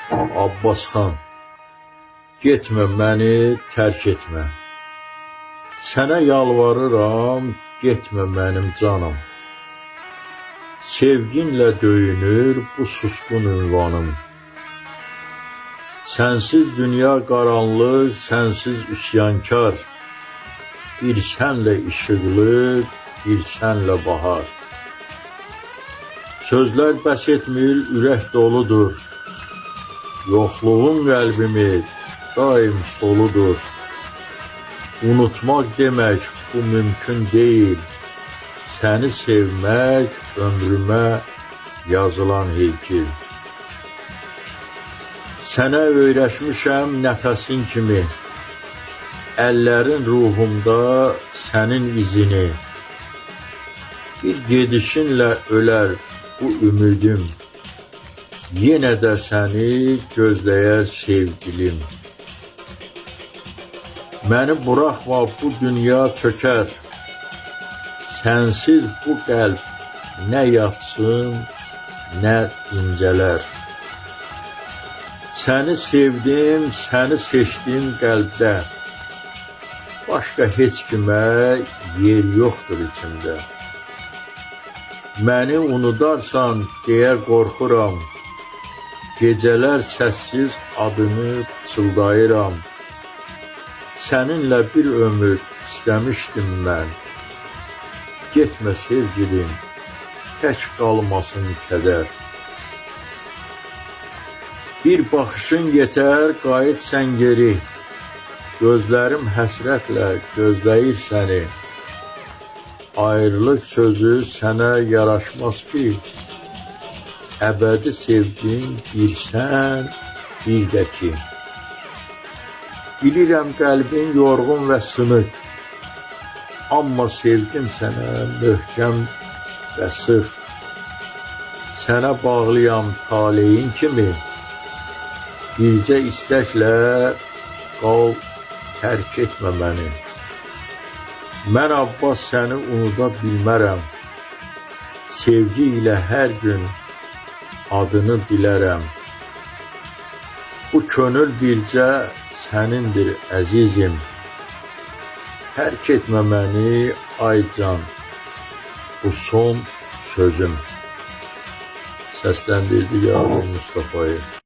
Abbasxan, getmə məni, tərk etmə. Sənə yalvarıram, getmə mənim canım. Sevginlə döyünür bu susqun ünvanım. Sənsiz dünya qaranlıq, sənsiz üsyankar. Bir sənlə işıqlı, bir sənlə bahar. Sözlər bəs etmir, ürək doludur. Yoxluğun qəlbimi daim soludur. Unutmaq demək bu mümkün deyil. Səni sevmək ömrümə yazılan heykil. Sənə öyrəşmişəm nəfəsin kimi. Əllərin ruhumda sənin izini. Bir gedişinlə ölər bu ümidim. Yenə də səni gözləyər sevgilim. Məni buraxma, bu dünya çökər. Sənsiz bu qəlb nə yatsın, nə incələr. Səni sevdim, səni seçdim qəlbdə. Başqa heç kimə yer yoxdur içimdə. Məni unudarsan deyə qorxuram. Gecələr səssiz adını pıçıldayıram. Səninlə bir ömür istəmişdim mən. Getmə sevgilim, tək qalmasın kədər. Bir baxışın yetər, qayıt sən geri. Gözlərim həsrətlə gözləyir səni. Ayrılıq sözü sənə yaraşmaz ki. Əbədi sevgin bir sən, bir də ki. Bilirəm qəlbin yorğun və sınıq. Amma sevdim sənə möhkəm və sıx. Sənə bağlıyam taleyin kimi. Bircə istəklə qal, tərk etmə məni. Mən Abbas səni unuda bilmərəm. Sevgi ilə hər gün adını bilərəm. Bu könül bircə sənindir əzizim. Tərk etmə məni ay can, bu son sözüm. Səsləndirdi Yaqub Mustafayev.